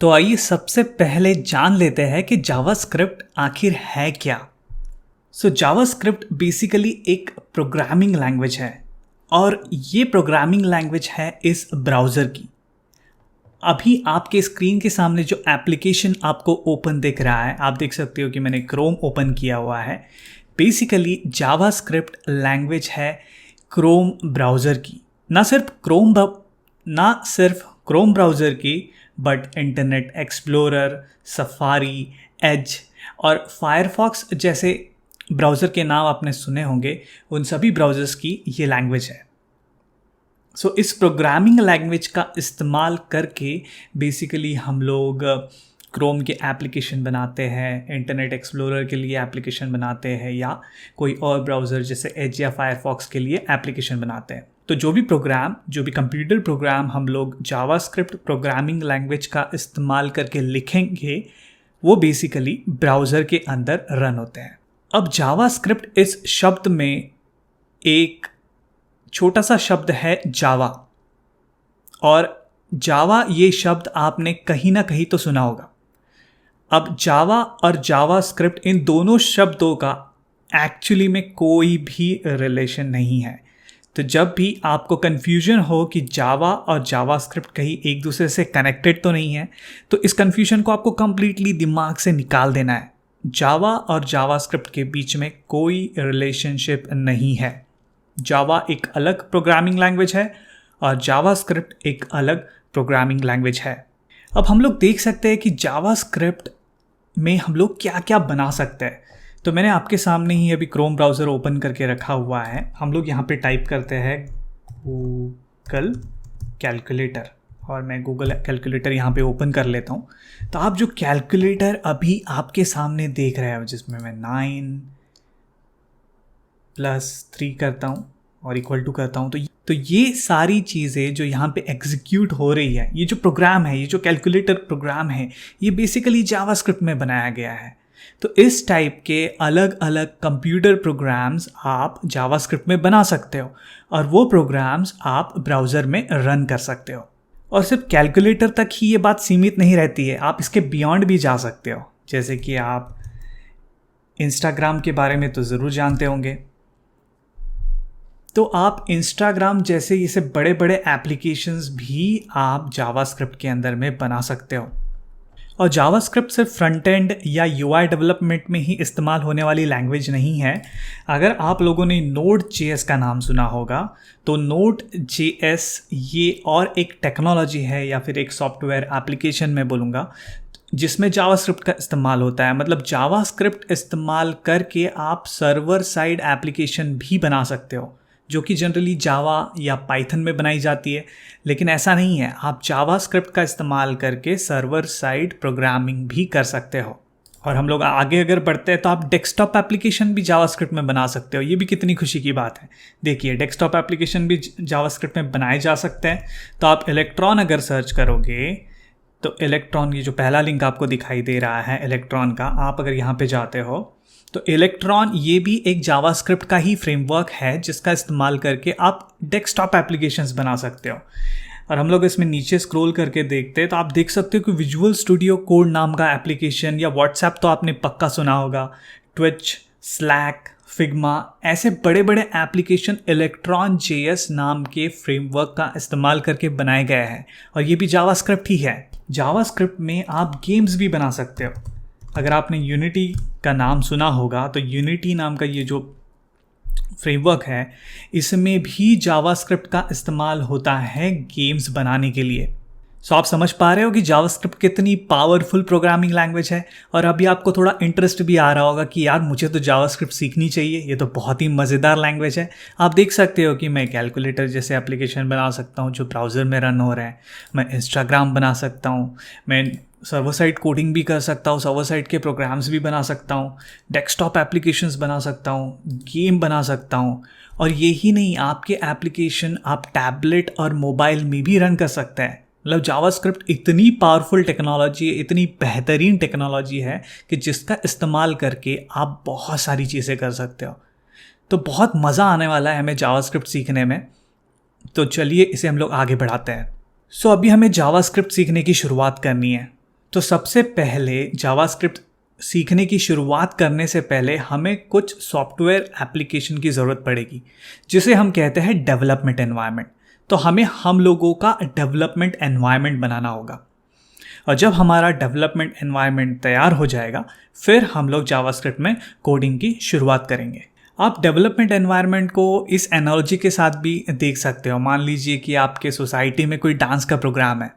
तो आइए सबसे पहले जान लेते हैं कि जावास्क्रिप्ट आखिर है क्या। जावास्क्रिप्ट बेसिकली एक प्रोग्रामिंग लैंग्वेज है और ये प्रोग्रामिंग लैंग्वेज है इस ब्राउज़र की। अभी आपके स्क्रीन के सामने जो एप्लीकेशन आपको ओपन दिख रहा है, आप देख सकते हो कि मैंने क्रोम ओपन किया हुआ है। बेसिकली जावास्क्रिप्ट लैंग्वेज है क्रोम ब्राउज़र की। ना सिर्फ क्रोम ब्राउज़र की, but Internet Explorer, Safari, Edge और फायरफॉक्स जैसे ब्राउज़र के नाम आपने सुने होंगे, उन सभी ब्राउज़र्स की ये लैंग्वेज है। इस प्रोग्रामिंग लैंग्वेज का इस्तेमाल करके बेसिकली हम लोग क्रोम के एप्लीकेशन बनाते हैं, इंटरनेट एक्सप्लोरर के लिए एप्लीकेशन बनाते हैं, या कोई और ब्राउज़र जैसे एज या फायरफॉक्स के लिए एप्लीकेशन बनाते हैं। तो जो भी कंप्यूटर प्रोग्राम हम लोग जावास्क्रिप्ट प्रोग्रामिंग लैंग्वेज का इस्तेमाल करके लिखेंगे, वो बेसिकली ब्राउज़र के अंदर रन होते हैं। अब जावास्क्रिप्ट इस शब्द में एक छोटा सा शब्द है जावा, और जावा ये शब्द आपने कहीं ना कहीं तो सुना होगा। अब जावा और जावास्क्रिप्ट इन दोनों शब्दों का एक्चुअली में कोई भी रिलेशन नहीं है। तो जब भी आपको कन्फ्यूजन हो कि जावा और जावास्क्रिप्ट कहीं एक दूसरे से कनेक्टेड तो नहीं है, तो इस कन्फ्यूजन को आपको कंप्लीटली दिमाग से निकाल देना है। जावा और जावास्क्रिप्ट के बीच में कोई रिलेशनशिप नहीं है। जावा एक अलग प्रोग्रामिंग लैंग्वेज है और जावास्क्रिप्ट एक अलग प्रोग्रामिंग लैंग्वेज है। अब हम लोग देख सकते हैं कि जावास्क्रिप्ट में हम लोग क्या क्या बना सकते हैं। तो मैंने आपके सामने ही अभी क्रोम ब्राउज़र ओपन करके रखा हुआ है। हम लोग यहाँ पे टाइप करते हैं गूगल कैलकुलेटर, और मैं गूगल कैलकुलेटर यहाँ पे ओपन कर लेता हूँ। तो आप जो कैलकुलेटर अभी आपके सामने देख रहे हो, जिसमें मैं 9 + 3 करता हूँ और इक्वल टू करता हूँ, तो ये सारी चीज़ें जो यहाँ पे एग्जीक्यूट हो रही है, ये जो प्रोग्राम है, ये जो कैलकुलेटर प्रोग्राम है, ये बेसिकली जावास्क्रिप्ट में बनाया गया है। तो इस टाइप के अलग अलग कंप्यूटर प्रोग्राम्स आप जावास्क्रिप्ट में बना सकते हो, और वो प्रोग्राम्स आप ब्राउज़र में रन कर सकते हो। और सिर्फ कैलकुलेटर तक ही ये बात सीमित नहीं रहती है, आप इसके बियॉन्ड भी जा सकते हो। जैसे कि आप इंस्टाग्राम के बारे में तो ज़रूर जानते होंगे, तो आप इंस्टाग्राम जैसे इसे बड़े बड़े एप्लीकेशंस भी आप जावास्क्रिप्ट के अंदर में बना सकते हो। और जावास्क्रिप्ट सिर्फ फ्रंट एंड या यूआई डेवलपमेंट में ही इस्तेमाल होने वाली लैंग्वेज नहीं है। अगर आप लोगों ने Node.js का नाम सुना होगा, तो Node.js ये और एक टेक्नोलॉजी है, या फिर एक सॉफ्टवेयर एप्लीकेशन में बोलूँगा, जिसमें जावास्क्रिप्ट का इस्तेमाल होता है। मतलब जावास्क्रिप्ट इस्तेमाल करके आप सर्वर साइड एप्लीकेशन भी बना सकते हो, जो कि जनरली जावा या पाइथन में बनाई जाती है। लेकिन ऐसा नहीं है, आप जावास्क्रिप्ट का इस्तेमाल करके सर्वर साइड प्रोग्रामिंग भी कर सकते हो। और हम लोग आगे अगर बढ़ते हैं तो आप डेस्कटॉप एप्लीकेशन भी जावास्क्रिप्ट में बना सकते हो। ये भी कितनी खुशी की बात है। देखिए, डेस्कटॉप एप्लीकेशन भी जावास्क्रिप्ट में बनाए जा सकते हैं। तो आप इलेक्ट्रॉन अगर सर्च करोगे, तो इलेक्ट्रॉन, ये जो पहला लिंक आपको दिखाई दे रहा है इलेक्ट्रॉन का, आप अगर यहाँ पे जाते हो तो इलेक्ट्रॉन ये भी एक जावास्क्रिप्ट का ही फ्रेमवर्क है, जिसका इस्तेमाल करके आप डेस्कटॉप एप्लीकेशंस बना सकते हो। और हम लोग इसमें नीचे स्क्रॉल करके देखते हैं तो आप देख सकते हो कि विजुअल स्टूडियो कोड नाम का एप्लीकेशन, या व्हाट्सएप तो आपने पक्का सुना होगा, ट्विच, स्लैक, फिग्मा, ऐसे बड़े बड़े एप्लीकेशन इलेक्ट्रॉन.js नाम के फ्रेमवर्क का इस्तेमाल करके बनाए गए हैं, और ये भी जावास्क्रिप्ट ही है। जावास्क्रिप्ट में आप गेम्स भी बना सकते हो। अगर आपने यूनिटी का नाम सुना होगा, तो यूनिटी नाम का ये जो फ्रेमवर्क है, इसमें भी जावास्क्रिप्ट का इस्तेमाल होता है गेम्स बनाने के लिए। सो आप समझ पा रहे हो कि जावास्क्रिप्ट कितनी पावरफुल प्रोग्रामिंग लैंग्वेज है। और अभी आपको थोड़ा इंटरेस्ट भी आ रहा होगा कि यार मुझे तो जावास्क्रिप्ट सीखनी चाहिए, ये तो बहुत ही मज़ेदार लैंग्वेज है। आप देख सकते हो कि मैं कैलकुलेटर जैसे एप्लीकेशन बना सकता हूँ जो ब्राउज़र में रन हो रहे हैं, मैं इंस्टाग्राम बना सकता हूँ, मैं सर्वर साइड कोडिंग भी कर सकता हूँ, सर्वर साइड के प्रोग्राम्स भी बना सकता हूँ, डेस्कटॉप एप्लीकेशंस बना सकता हूँ, गेम बना सकता हूँ। और यही नहीं, आपके एप्लीकेशन आप टैबलेट और मोबाइल में भी रन कर सकते हैं। मतलब जावास्क्रिप्ट इतनी पावरफुल टेक्नोलॉजी है, इतनी बेहतरीन टेक्नोलॉजी है कि जिसका इस्तेमाल करके आप बहुत सारी चीज़ें कर सकते हो। तो बहुत मज़ा आने वाला है हमें जावास्क्रिप्ट सीखने में। तो चलिए इसे हम लोग आगे बढ़ाते हैं। अभी हमें जावास्क्रिप्ट सीखने की शुरुआत करनी है। तो सबसे पहले जावास्क्रिप्ट सीखने की शुरुआत करने से पहले हमें कुछ सॉफ्टवेयर एप्लीकेशन की ज़रूरत पड़ेगी, जिसे हम कहते हैं डेवलपमेंट एनवायरनमेंट। तो हमें हम लोगों का डेवलपमेंट एनवायरनमेंट बनाना होगा, और जब हमारा डेवलपमेंट एनवायरनमेंट तैयार हो जाएगा फिर हम लोग जावास्क्रिप्ट में कोडिंग की शुरुआत करेंगे। आप डेवलपमेंट एनवायरनमेंट को इस एनालॉजी के साथ भी देख सकते हो। मान लीजिए कि आपके सोसाइटी में कोई डांस का प्रोग्राम है,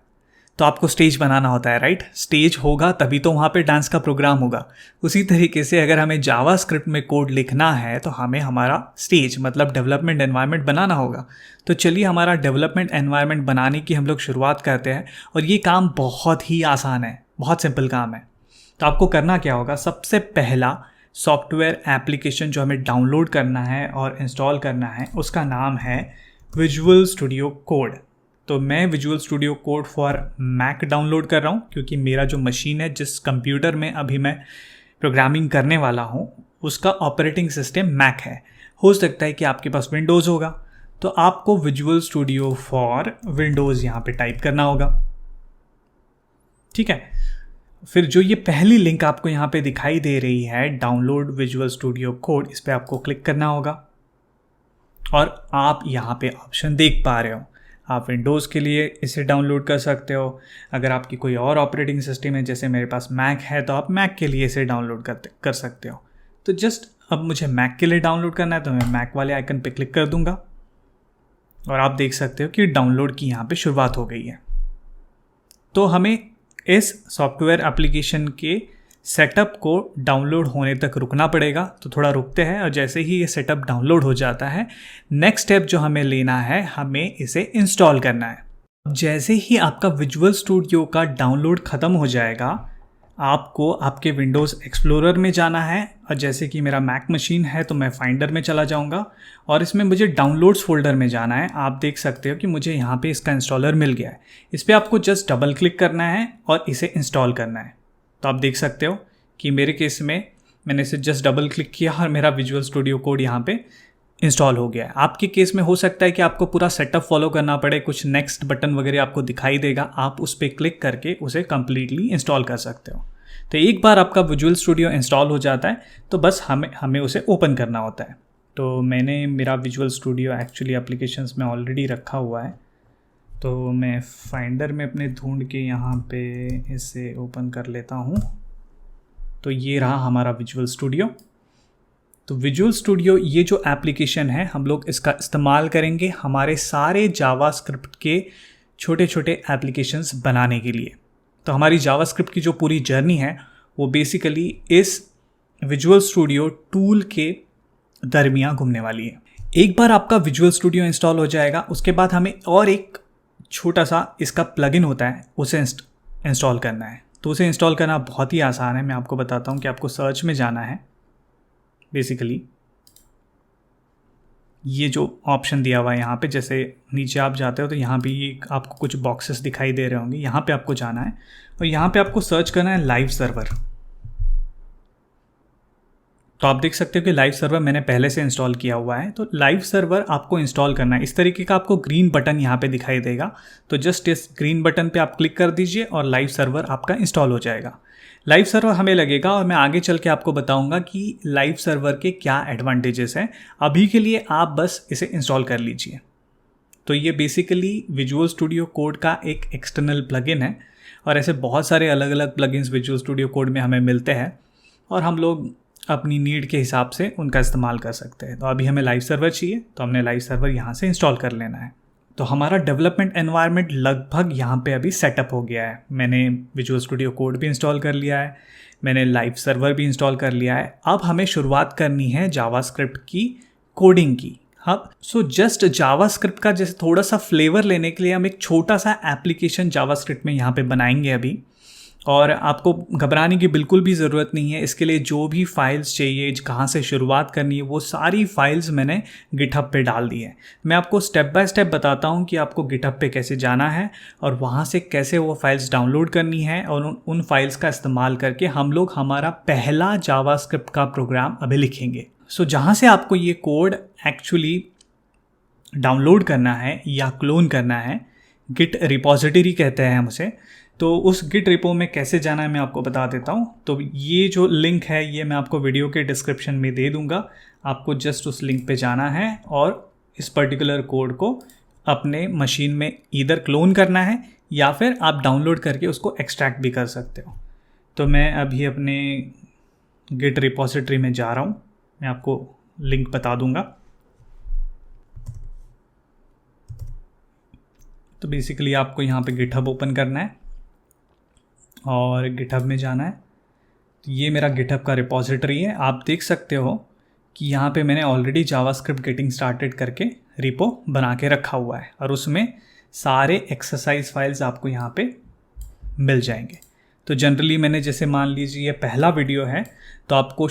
तो आपको स्टेज बनाना होता है, राइट? स्टेज होगा तभी तो वहाँ पे डांस का प्रोग्राम होगा। उसी तरीके से अगर हमें जावास्क्रिप्ट में कोड लिखना है तो हमें हमारा स्टेज मतलब डेवलपमेंट एनवायरनमेंट बनाना होगा। तो चलिए हमारा डेवलपमेंट एनवायरनमेंट बनाने की हम लोग शुरुआत करते हैं, और ये काम बहुत ही आसान है, बहुत सिंपल काम है। तो आपको करना क्या होगा, सबसे पहला सॉफ्टवेयर एप्लीकेशन जो हमें डाउनलोड करना है और इंस्टॉल करना है उसका नाम है विजुअल स्टूडियो कोड। तो मैं Visual Studio Code for Mac download कर रहा हूँ, क्योंकि मेरा जो मशीन है, जिस कंप्यूटर में अभी मैं प्रोग्रामिंग करने वाला हूँ, उसका ऑपरेटिंग सिस्टम मैक है। हो सकता है कि आपके पास विंडोज़ होगा, तो आपको विजुअल स्टूडियो फॉर विंडोज़ यहाँ पे टाइप करना होगा, ठीक है। फिर जो ये पहली लिंक आपको यहाँ पे दिखाई दे रही है, डाउनलोड विजुअल स्टूडियो कोड, इस पर आपको क्लिक करना होगा, और आप यहाँ पे ऑप्शन देख पा रहे हो। आप विंडोज़ के लिए इसे डाउनलोड कर सकते हो। अगर आपकी कोई और ऑपरेटिंग सिस्टम है, जैसे मेरे पास मैक है, तो आप मैक के लिए इसे डाउनलोड कर सकते हो। तो जस्ट अब मुझे मैक के लिए डाउनलोड करना है, तो मैं मैक वाले आइकन पे क्लिक कर दूंगा, और आप देख सकते हो कि डाउनलोड की यहाँ पे शुरुआत हो गई है। तो हमें इस सॉफ्टवेयर एप्लीकेशन के सेटअप को डाउनलोड होने तक रुकना पड़ेगा। तो थोड़ा रुकते हैं, और जैसे ही ये सेटअप डाउनलोड हो जाता है, नेक्स्ट स्टेप जो हमें लेना है, हमें इसे इंस्टॉल करना है। जैसे ही आपका विजुअल स्टूडियो का डाउनलोड ख़त्म हो जाएगा, आपको आपके विंडोज़ एक्सप्लोरर में जाना है, और जैसे कि मेरा मैक मशीन है तो मैं फाइंडर में चला जाऊंगा, और इसमें मुझे डाउनलोड्स फोल्डर में जाना है। आप देख सकते हो कि मुझे यहाँ पे इसका इंस्टॉलर मिल गया है। इस पर आपको जस्ट डबल क्लिक करना है और इसे इंस्टॉल करना है। तो आप देख सकते हो कि मेरे केस में मैंने इसे जस्ट डबल क्लिक किया और मेरा विजुअल स्टूडियो कोड यहाँ पे इंस्टॉल हो गया है। आपके केस में हो सकता है कि आपको पूरा सेटअप फॉलो करना पड़े, कुछ नेक्स्ट बटन वगैरह आपको दिखाई देगा, आप उस पर क्लिक करके उसे कम्प्लीटली इंस्टॉल कर सकते हो। तो एक बार आपका विजुअल स्टूडियो इंस्टॉल हो जाता है तो बस हमें उसे ओपन करना होता है। तो मैंने मेरा विजुअल स्टूडियो एक्चुअली एप्लीकेशंस में ऑलरेडी रखा हुआ है, तो मैं फाइंडर में अपने ढूंढ के यहाँ पे इसे ओपन कर लेता हूँ। तो ये रहा हमारा विजुअल स्टूडियो। तो विजुअल स्टूडियो ये जो एप्लीकेशन है, हम लोग इसका इस्तेमाल करेंगे हमारे सारे जावास्क्रिप्ट के छोटे छोटे एप्लीकेशंस बनाने के लिए। तो हमारी जावास्क्रिप्ट की जो पूरी जर्नी है वो बेसिकली इस विजुअल स्टूडियो टूल के दरमियान घूमने वाली है। एक बार आपका विजुअल स्टूडियो इंस्टॉल हो जाएगा, उसके बाद हमें और एक छोटा सा इसका प्लगइन होता है, उसे इंस्टॉल करना है। तो उसे इंस्टॉल करना बहुत ही आसान है। मैं आपको बताता हूँ कि आपको सर्च में जाना है। बेसिकली ये जो ऑप्शन दिया हुआ है यहाँ पे, जैसे नीचे आप जाते हो तो यहाँ भी आपको कुछ बॉक्सेस दिखाई दे रहे होंगे, यहाँ पे आपको जाना है और यहाँ पे आपको सर्च करना है लाइव सर्वर। तो आप देख सकते हो कि लाइव सर्वर मैंने पहले से इंस्टॉल किया हुआ है। तो लाइव सर्वर आपको इंस्टॉल करना है। इस तरीके का आपको ग्रीन बटन यहाँ पे दिखाई देगा, तो जस्ट इस ग्रीन बटन पे आप क्लिक कर दीजिए और लाइव सर्वर आपका इंस्टॉल हो जाएगा। लाइव सर्वर हमें लगेगा और मैं आगे चल के आपको बताऊंगा कि लाइव सर्वर के क्या एडवांटेजेस हैं। अभी के लिए आप बस इसे इंस्टॉल कर लीजिए। तो ये बेसिकली विजुअल स्टूडियो कोड का एक एक्सटर्नल प्लगइन है, और ऐसे बहुत सारे अलग अलग प्लगइन्स विजुअल स्टूडियो कोड में हमें मिलते हैं और हम लोग अपनी नीड के हिसाब से उनका इस्तेमाल कर सकते हैं। तो अभी हमें लाइव सर्वर चाहिए, तो हमने लाइव सर्वर यहाँ से इंस्टॉल कर लेना है। तो हमारा डेवलपमेंट एनवायरनमेंट लगभग यहाँ पे अभी सेटअप हो गया है। मैंने विजुअल स्टूडियो कोड भी इंस्टॉल कर लिया है, मैंने लाइव सर्वर भी इंस्टॉल कर लिया है। अब हमें शुरुआत करनी है जावास्क्रिप्ट की कोडिंग की। अब जस्ट जावास्क्रिप्ट का जैसे थोड़ा सा फ्लेवर लेने के लिए हम एक छोटा सा एप्लीकेशन जावास्क्रिप्ट में यहाँ पे बनाएंगे अभी, और आपको घबराने की बिल्कुल भी ज़रूरत नहीं है। इसके लिए जो भी फाइल्स चाहिए, कहाँ से शुरुआत करनी है, वो सारी फाइल्स मैंने गिटहब पे डाल दी है। मैं आपको स्टेप बाय स्टेप बताता हूँ कि आपको गिटहब पे कैसे जाना है और वहाँ से कैसे वो फाइल्स डाउनलोड करनी है, और उन फाइल्स का इस्तेमाल करके हम लोग हमारा पहला जावास्क्रिप्ट का प्रोग्राम अभी लिखेंगे। सो जहाँ से आपको ये कोड एक्चुअली डाउनलोड करना है या क्लोन करना है, गिट रिपॉजिटरी कहते हैं हम उसे, तो उस गिट रिपो में कैसे जाना है मैं आपको बता देता हूँ। तो ये जो लिंक है ये मैं आपको वीडियो के डिस्क्रिप्शन में दे दूँगा। आपको जस्ट उस लिंक पे जाना है और इस पर्टिकुलर कोड को अपने मशीन में ईदर क्लोन करना है या फिर आप डाउनलोड करके उसको एक्सट्रैक्ट भी कर सकते हो। तो मैं अभी अपने गिट रिपोजिटरी में जा रहा हूँ, मैं आपको लिंक बता दूँगा। तो बेसिकली आपको यहाँ पे गिटहब ओपन करना है और गिटहब में जाना है। तो ये मेरा गिटहब का रिपोजिटरी है। आप देख सकते हो कि यहाँ पे मैंने ऑलरेडी जावास्क्रिप्ट गेटिंग स्टार्टेड करके रिपो बना के रखा हुआ है और उसमें सारे एक्सरसाइज फाइल्स आपको यहाँ पे मिल जाएंगे। तो जनरली मैंने जैसे मान लीजिए ये पहला वीडियो है तो आपको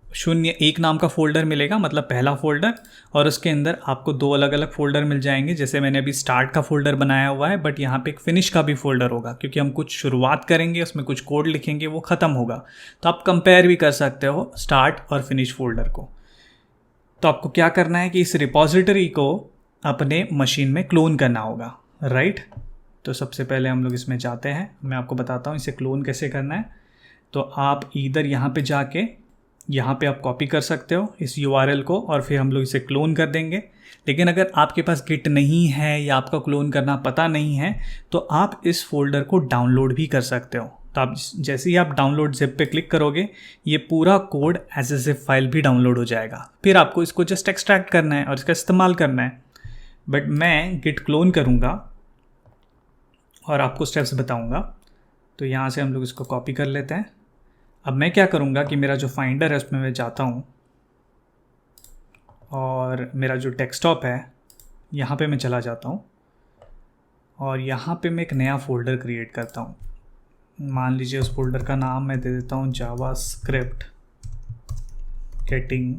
01 नाम का फ़ोल्डर मिलेगा, मतलब पहला फ़ोल्डर, और उसके अंदर आपको 2 अलग अलग फ़ोल्डर मिल जाएंगे। जैसे मैंने अभी स्टार्ट का फ़ोल्डर बनाया हुआ है, बट यहाँ पे एक फिनिश का भी फ़ोल्डर होगा क्योंकि हम कुछ शुरुआत करेंगे, उसमें कुछ कोड लिखेंगे, वो ख़त्म होगा। तो आप कंपेयर भी कर सकते हो स्टार्ट और फिनिश फ़ोल्डर को। तो आपको क्या करना है कि इस रिपोजिटरी को अपने मशीन में क्लोन करना होगा, राइट। तो सबसे पहले हम लोग इसमें जाते हैं, मैं आपको बताता हूँ इसे क्लोन कैसे करना है। तो आप इधर यहाँ पे जाके यहाँ पे आप कॉपी कर सकते हो इस URL को और फिर हम लोग इसे क्लोन कर देंगे। लेकिन अगर आपके पास गिट नहीं है या आपका क्लोन करना पता नहीं है तो आप इस फोल्डर को डाउनलोड भी कर सकते हो। तो आप जैसे ही आप डाउनलोड ज़िप पे क्लिक करोगे ये पूरा code as a zip file भी डाउनलोड हो जाएगा। फिर आपको इसको जस्ट एक्सट्रैक्ट करना है और इसका इस्तेमाल करना है। बट मैं गिट क्लोन करूँगा और आपको स्टेप्स बताऊँगा। तो यहाँ से हम लोग इसको कॉपी कर लेते हैं। अब मैं क्या करूँगा कि मेरा जो फाइंडर है उसमें मैं जाता हूँ और मेरा जो डेस्कटॉप है यहाँ पे मैं चला जाता हूँ और यहाँ पे मैं एक नया फ़ोल्डर क्रिएट करता हूँ। मान लीजिए उस फोल्डर का नाम मैं दे देता हूँ जावास्क्रिप्ट गेटिंग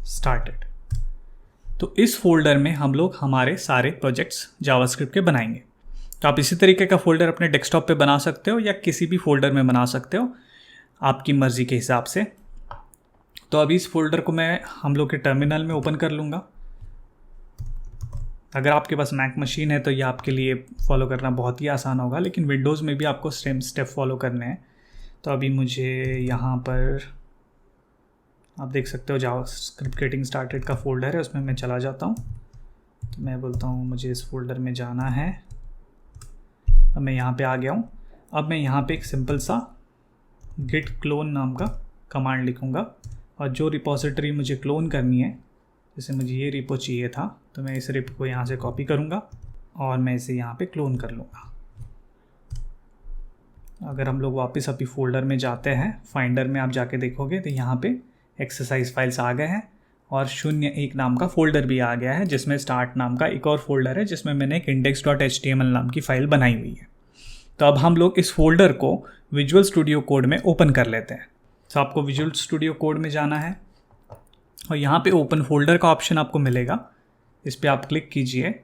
स्टार्टेड। तो इस फोल्डर में हम लोग हमारे सारे प्रोजेक्ट्स जावास्क्रिप्ट के बनाएंगे। तो आप इसी तरीके का फ़ोल्डर अपने डेस्कटॉप पे बना सकते हो या किसी भी फोल्डर में बना सकते हो आपकी मर्ज़ी के हिसाब से। तो अभी इस फोल्डर को मैं हम लोग के टर्मिनल में ओपन कर लूँगा। अगर आपके पास मैक मशीन है तो ये आपके लिए फॉलो करना बहुत ही आसान होगा, लेकिन विंडोज़ में भी आपको सेम स्टेप फॉलो करने हैं। तो अभी मुझे यहाँ पर आप देख सकते हो जावास्क्रिप्ट गेटिंग स्टार्टेड का फ़ोल्डर है, उसमें मैं चला जाता हूँ। तो मैं बोलता हूँ मुझे इस फोल्डर में जाना है। अब मैं यहाँ पे आ गया हूँ। अब मैं यहाँ पे एक सिंपल सा गिट क्लोन नाम का कमांड लिखूँगा और जो रिपोजिटरी मुझे क्लोन करनी है, जैसे मुझे ये रिपो चाहिए था तो मैं इस रिपो को यहाँ से कॉपी करूँगा और मैं इसे यहाँ पे क्लोन कर लूँगा। अगर हम लोग वापस अभी फोल्डर में जाते हैं, फाइंडर में आप जाके देखोगे तो यहाँ पे एक्सरसाइज फाइल्स आ गए हैं और 01 नाम का फ़ोल्डर भी आ गया है जिसमें स्टार्ट नाम का एक और फोल्डर है जिसमें मैंने एक index.html नाम की फ़ाइल बनाई हुई है। तो अब हम लोग इस फोल्डर को विजुअल स्टूडियो कोड में ओपन कर लेते हैं। तो आपको विजुअल स्टूडियो कोड में जाना है और यहाँ पे ओपन फोल्डर का ऑप्शन आपको मिलेगा, इस पर आप क्लिक कीजिए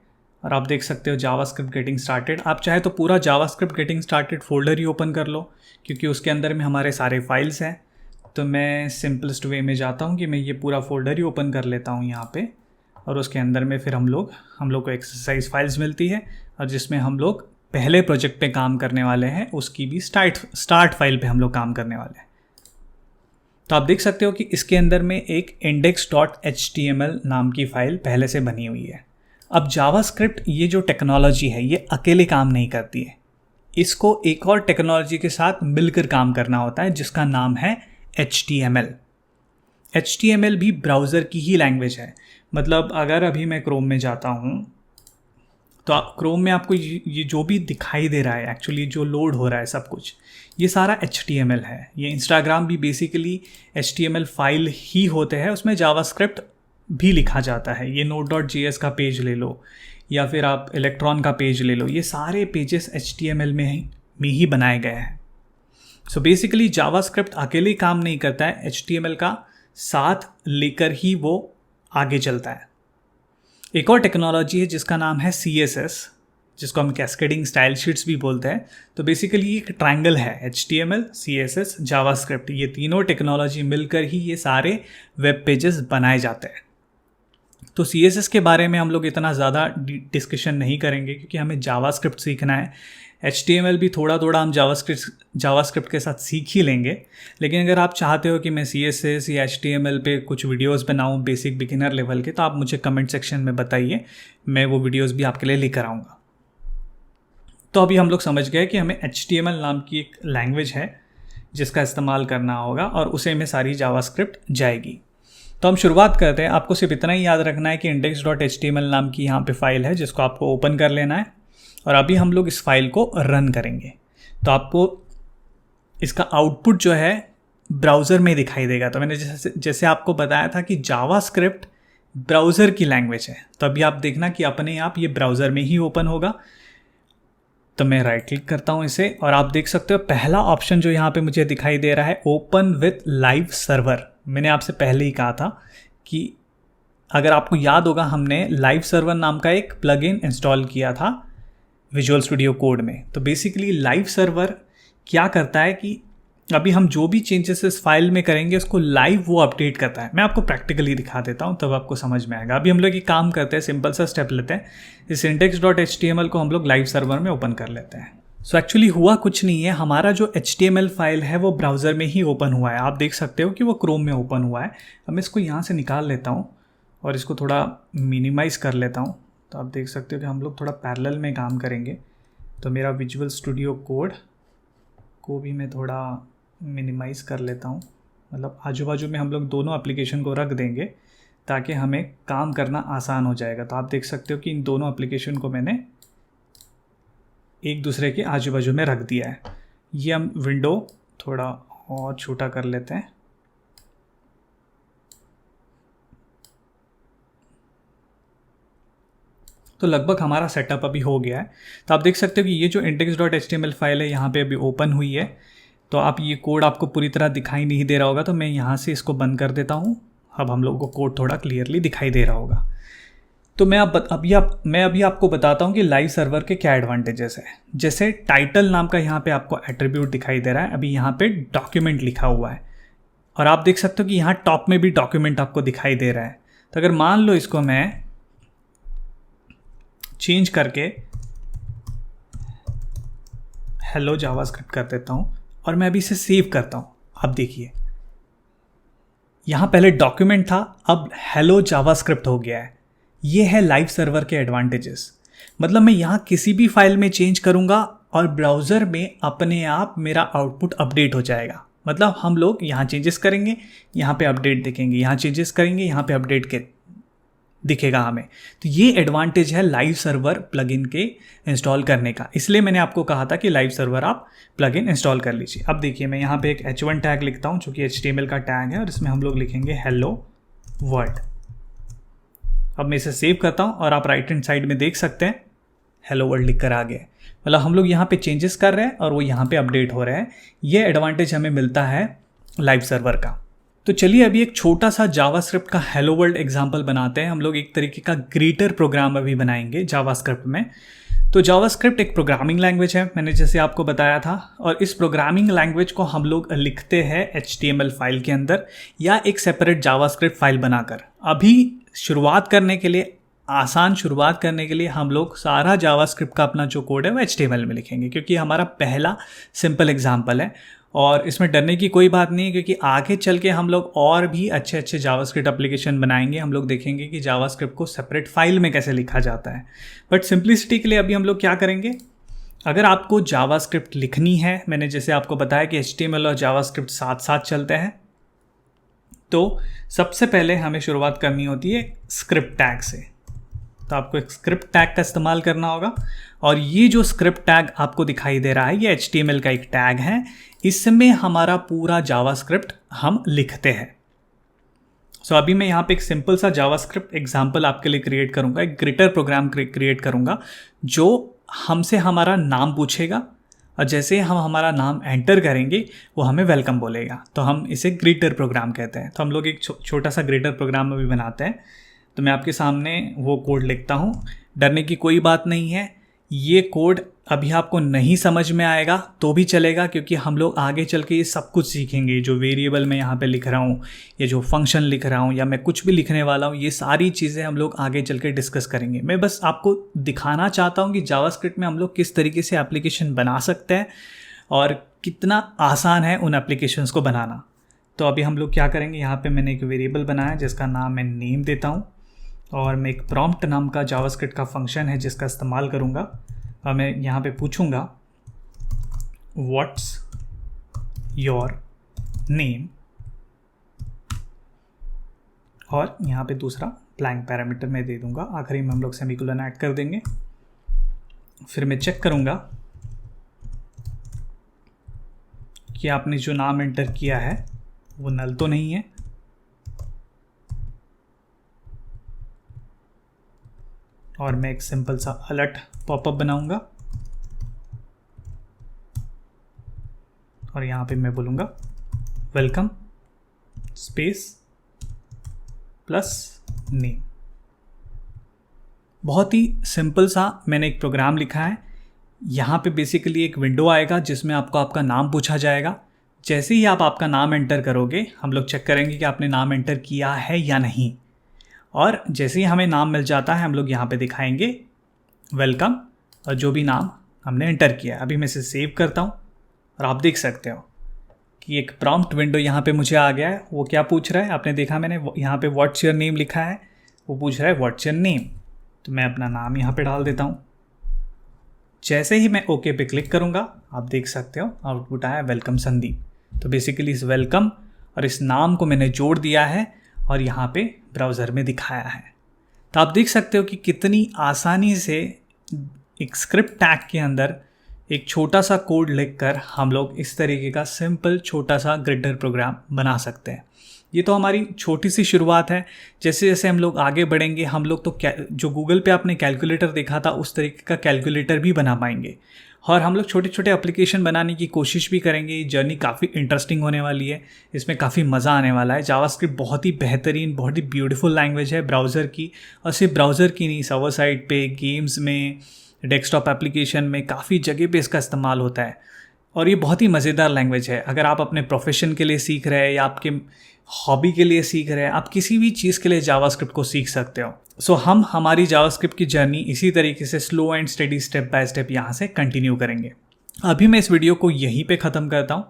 और आप देख सकते हो जावास्क्रिप्ट गेटिंग स्टार्टेड। आप चाहे तो पूरा जावास्क्रिप्ट गेटिंग स्टार्टेड फोल्डर ही ओपन कर लो क्योंकि उसके अंदर में हमारे सारे फाइल्स हैं। तो मैं सिंपलेस्ट वे में जाता हूँ कि मैं ये पूरा फोल्डर ही ओपन कर लेता हूँ यहाँ पे और उसके अंदर में फिर हम लोग को एक्सरसाइज फाइल्स मिलती है और जिसमें हम लोग पहले प्रोजेक्ट पे काम करने वाले हैं उसकी भी स्टार्ट फाइल पे हम लोग काम करने वाले हैं। तो आप देख सकते हो कि इसके अंदर में एक index.html नाम की फ़ाइल पहले से बनी हुई है। अब जावास्क्रिप्ट ये जो टेक्नोलॉजी है ये अकेले काम नहीं करती है, इसको एक और टेक्नोलॉजी के साथ मिलकर काम करना होता है जिसका नाम है HTML। HTML भी ब्राउज़र की ही लैंग्वेज है। मतलब अगर अभी मैं क्रोम में जाता हूँ तो क्रोम में आपको ये जो भी दिखाई दे रहा है, एक्चुअली जो लोड हो रहा है सब कुछ, ये सारा HTML है। ये इंस्टाग्राम भी बेसिकली HTML फाइल ही होते हैं, उसमें जावास्क्रिप्ट भी लिखा जाता है। ये node.js का पेज ले लो या फिर आप इलेक्ट्रॉन का पेज ले लो, ये सारे पेजेस HTML में ही बनाए गए हैं। सो बेसिकली जावास्क्रिप्ट अकेले काम नहीं करता है, HTML का साथ लेकर ही वो आगे चलता है। एक और टेक्नोलॉजी है जिसका नाम है CSS, जिसको हम कैस्केडिंग स्टाइल शीट्स भी बोलते हैं। तो बेसिकली एक ट्रायंगल है, HTML, CSS, जावास्क्रिप्ट, ये तीनों टेक्नोलॉजी मिलकर ही ये सारे वेब पेजेस बनाए जाते हैं। तो CSS के बारे में हम लोग इतना ज़्यादा डिस्कशन नहीं करेंगे क्योंकि हमें जावास्क्रिप्ट सीखना है। HTML भी थोड़ा थोड़ा हम जावास्क्रिप्ट के साथ सीख ही लेंगे। लेकिन अगर आप चाहते हो कि मैं CSS या HTML पे कुछ वीडियोस बनाऊं बेसिक बिगिनर लेवल के, तो आप मुझे कमेंट सेक्शन में बताइए, मैं वो वीडियोस भी आपके लिए लेकर आऊँगा। तो अभी हम लोग समझ गए कि हमें HTML नाम की एक लैंग्वेज है जिसका इस्तेमाल करना होगा और उसे में सारी जावास्क्रिप्ट जाएगी। तो हम शुरुआत करते हैं। आपको सिर्फ इतना ही याद रखना है कि index.html नाम की यहाँ पे फाइल है जिसको आपको ओपन कर लेना है और अभी हम लोग इस फाइल को रन करेंगे। तो आपको इसका आउटपुट जो है ब्राउज़र में दिखाई देगा। तो मैंने जैसे आपको बताया था कि जावास्क्रिप्ट ब्राउज़र की लैंग्वेज है, तो अभी आप देखना कि अपने आप ये ब्राउज़र में ही ओपन होगा। तो मैं राइट क्लिक करता हूँ इसे और आप देख सकते हो पहला ऑप्शन जो यहाँ पे मुझे दिखाई दे रहा है, ओपन विथ लाइव सर्वर। मैंने आपसे पहले ही कहा था कि अगर आपको याद होगा, हमने लाइव सर्वर नाम का एक प्लगइन इंस्टॉल किया था विजुअल स्टूडियो कोड में। तो बेसिकली लाइव सर्वर क्या करता है कि अभी हम जो भी चेंजेस इस फाइल में करेंगे उसको लाइव वो अपडेट करता है। मैं आपको प्रैक्टिकली दिखा देता हूँ तब आपको समझ में आएगा। अभी हम लोग ये काम करते हैं, सिंपल सा स्टेप लेते हैं। इस index.html को हम लोग लाइव सर्वर में ओपन कर लेते हैं। सो एक्चुअली हुआ कुछ नहीं है, हमारा जो HTML फाइल है वो ब्राउज़र में ही ओपन हुआ है। आप देख सकते हो कि वो क्रोम में ओपन हुआ है। अब मैं इसको यहाँ से निकाल लेता हूँ और इसको थोड़ा मिनिमाइज़ कर लेता हूँ। तो आप देख सकते हो कि हम लोग थोड़ा पैरेलल में काम करेंगे। तो मेरा विजुअल स्टूडियो कोड को भी मैं थोड़ा मिनिमाइज़ कर लेता हूँ, मतलब आजू बाजू में हम लोग दोनों एप्लीकेशन को रख देंगे ताकि हमें काम करना आसान हो जाएगा। तो आप देख सकते हो कि इन दोनों एप्लीकेशन को मैंने एक दूसरे के आजू बाजू में रख दिया है। ये हम विंडो थोड़ा और छोटा कर लेते हैं। तो लगभग हमारा सेटअप अभी हो गया है। तो आप देख सकते हो कि ये जो index.html फाइल है यहाँ पे अभी ओपन हुई है। तो आप ये कोड आपको पूरी तरह दिखाई नहीं दे रहा होगा, तो मैं यहाँ से इसको बंद कर देता हूँ। अब हम लोगों को कोड थोड़ा क्लियरली दिखाई दे रहा होगा। तो मैं अभी आपको बताता हूँ कि लाइव सर्वर के क्या एडवांटेजेस है। जैसे टाइटल नाम का यहाँ पे आपको एट्रीब्यूट दिखाई दे रहा है, अभी यहाँ पे डॉक्यूमेंट लिखा हुआ है और आप देख सकते हो कि यहाँ टॉप में भी डॉक्यूमेंट आपको दिखाई दे रहा है। तो अगर मान लो इसको मैं चेंज करके हेलो जावास्क्रिप्ट कर देता हूँ और मैं अभी इसे सेव करता हूँ। अब देखिए यहाँ पहले डॉक्यूमेंट था, अब हेलो जावास्क्रिप्ट हो गया है। ये है लाइव सर्वर के एडवांटेजेस। मतलब मैं यहाँ किसी भी फाइल में चेंज करूँगा और ब्राउज़र में अपने आप मेरा आउटपुट अपडेट हो जाएगा। मतलब हम लोग यहाँ चेंजेस करेंगे, यहाँ पे अपडेट दिखेंगे, यहाँ चेंजेस करेंगे, यहाँ पे अपडेट के दिखेगा हमें। तो ये एडवांटेज है लाइव सर्वर प्लगइन के इंस्टॉल करने का। इसलिए मैंने आपको कहा था कि लाइव सर्वर आप प्लगइन इंस्टॉल कर लीजिए। अब देखिए मैं यहाँ पे एक h1 टैग लिखता हूँ जो कि HTML का टैग है और इसमें हम लोग लिखेंगे हेलो वर्ल्ड। अब मैं इसे सेव करता हूँ और आप राइट हैंड साइड में देख सकते हैं हेलो वर्ल्ड लिख कर आ गया। मतलब हम लोग यहाँ पे चेंजेस कर रहे हैं और वो यहाँ पे अपडेट हो रहे हैं। ये एडवांटेज हमें मिलता है लाइव सर्वर का। तो चलिए अभी एक छोटा सा जावास्क्रिप्ट का हेलो वर्ल्ड एग्जाम्पल बनाते हैं। हम लोग एक तरीके का ग्रीटर प्रोग्राम अभी बनाएंगे जावास्क्रिप्ट में। तो जावास्क्रिप्ट एक प्रोग्रामिंग लैंग्वेज है, मैंने जैसे आपको बताया था, और इस प्रोग्रामिंग लैंग्वेज को हम लोग लिखते हैं HTML फाइल के अंदर या एक सेपरेट जावास्क्रिप्ट फाइल बनाकर। अभी शुरुआत करने के लिए, आसान शुरुआत करने के लिए हम लोग सारा जावास्क्रिप्ट का अपना जो कोड है वो HTML में लिखेंगे क्योंकि हमारा पहला सिंपल एग्जाम्पल है और इसमें डरने की कोई बात नहीं है क्योंकि आगे चल के हम लोग और भी अच्छे अच्छे जावास्क्रिप्ट एप्लीकेशन बनाएंगे। हम लोग देखेंगे कि जावास्क्रिप्ट को सेपरेट फाइल में कैसे लिखा जाता है। बट सिंप्लिसिटी के लिए अभी हम लोग क्या करेंगे, अगर आपको जावास्क्रिप्ट लिखनी है, मैंने जैसे आपको बताया कि HTML और जावास्क्रिप्ट साथ साथ चलते हैं, तो सबसे पहले हमें शुरुआत करनी होती है स्क्रिप्ट टैग से। तो आपको एक स्क्रिप्ट टैग का इस्तेमाल करना होगा और ये जो स्क्रिप्ट टैग आपको दिखाई दे रहा है ये HTML का एक टैग है। इसमें हमारा पूरा जावास्क्रिप्ट हम लिखते हैं। सो अभी मैं यहाँ पे एक सिंपल सा जावास्क्रिप्ट एग्जाम्पल आपके लिए क्रिएट करूँगा, एक ग्रिटर प्रोग्राम क्रिएट करूँगा जो हमसे हमारा नाम पूछेगा और जैसे हम हमारा नाम एंटर करेंगे वो हमें वेलकम बोलेगा। तो हम इसे ग्रीटर प्रोग्राम कहते हैं। तो हम लोग एक छोटा सा ग्रीटर प्रोग्राम अभी बनाते हैं। तो मैं आपके सामने वो कोड लिखता हूँ, डरने की कोई बात नहीं है। ये कोड अभी आपको नहीं समझ में आएगा तो भी चलेगा, क्योंकि हम लोग आगे चल के ये सब कुछ सीखेंगे। जो वेरिएबल मैं यहाँ पे लिख रहा हूँ, ये जो फंक्शन लिख रहा हूँ, या मैं कुछ भी लिखने वाला हूँ, ये सारी चीज़ें हम लोग आगे चल के डिस्कस करेंगे। मैं बस आपको दिखाना चाहता हूँ कि जावास्क्रिप्ट में हम लोग किस तरीके से एप्लीकेशन बना सकते हैं और कितना आसान है उन एप्लीकेशंस को बनाना। तो अभी हम लोग क्या करेंगे, यहाँ पे मैंने एक वेरिएबल बनाया जिसका नाम मैं नेम देता हूँ, और मैं एक प्रॉम्प्ट नाम का जावास्क्रिप्ट का फंक्शन है जिसका इस्तेमाल करूँगा। और मैं यहाँ पे पूछूँगा व्हाट्स योर नेम, और यहाँ पे दूसरा ब्लैंक पैरामीटर मैं दे दूँगा। आखिरी में हम लोग सेमीकोलन ऐड कर देंगे। फिर मैं चेक करूँगा कि आपने जो नाम एंटर किया है वो नल तो नहीं है। और मैं एक सिंपल सा अलर्ट पॉपअप बनाऊंगा, और यहाँ पे मैं बोलूँगा वेलकम स्पेस प्लस नेम। बहुत ही सिंपल सा मैंने एक प्रोग्राम लिखा है। यहाँ पे बेसिकली एक विंडो आएगा जिसमें आपको आपका नाम पूछा जाएगा। जैसे ही आप आपका नाम एंटर करोगे, हम लोग चेक करेंगे कि आपने नाम एंटर किया है या नहीं, और जैसे ही हमें नाम मिल जाता है हम लोग यहाँ पे दिखाएंगे वेलकम और जो भी नाम हमने एंटर किया है। अभी मैं इसे सेव करता हूँ और आप देख सकते हो कि एक प्रॉम्प्ट विंडो यहाँ पे मुझे आ गया है। वो क्या पूछ रहा है, आपने देखा मैंने यहाँ पे व्हाट्स योर नेम लिखा है, वो पूछ रहा है व्हाट्स योर नेम। तो मैं अपना नाम यहाँ पे डाल देता हूँ। जैसे ही मैं ओके पे क्लिक करूँगा, आप देख सकते हो आउटपुट आया वेलकम संदीप। तो बेसिकली इस वेलकम और इस नाम को मैंने जोड़ दिया है और यहाँ पे ब्राउज़र में दिखाया है। तो आप देख सकते हो कि कितनी आसानी से एक स्क्रिप्ट टैग के अंदर एक छोटा सा कोड लिखकर हम लोग इस तरीके का सिंपल छोटा सा ग्रिडर प्रोग्राम बना सकते हैं। ये तो हमारी छोटी सी शुरुआत है। जैसे जैसे हम लोग आगे बढ़ेंगे, हम लोग तो जो गूगल पे आपने कैलकुलेटर देखा था उस तरीके का कैलकुलेटर भी बना पाएंगे, और हम लोग छोटे छोटे एप्लीकेशन बनाने की कोशिश भी करेंगे। ये जर्नी काफ़ी इंटरेस्टिंग होने वाली है, इसमें काफ़ी मज़ा आने वाला है। जावास्क्रिप्ट बहुत ही बेहतरीन, बहुत ही ब्यूटीफुल लैंग्वेज है ब्राउज़र की, और सिर्फ ब्राउज़र की नहीं, सर्वर साइड पे, गेम्स में, डेस्कटॉप एप्लीकेशन में काफ़ी जगह पे इसका इस्तेमाल होता है। और ये बहुत ही मज़ेदार लैंग्वेज है। अगर आप अपने प्रोफेशन के लिए सीख रहे हैं या आपके हॉबी के लिए सीख रहे हैं, आप किसी भी चीज़ के लिए जावास्क्रिप्ट को सीख सकते हो। सो हम हमारी जावास्क्रिप्ट की जर्नी इसी तरीके से slow and steady step by step यहाँ से कंटिन्यू करेंगे। अभी मैं इस वीडियो को यहीं पे ख़त्म करता हूँ।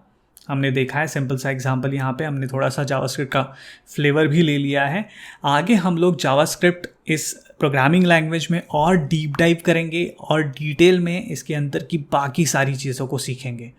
हमने देखा है सिंपल सा एग्जांपल, यहाँ पे हमने थोड़ा सा जावास्क्रिप्ट का फ्लेवर भी ले लिया है। आगे हम लोग जावास्क्रिप्ट इस प्रोग्रामिंग लैंग्वेज में और डीप डाइव करेंगे और डिटेल में इसके अंदर की बाकी सारी चीज़ों को सीखेंगे।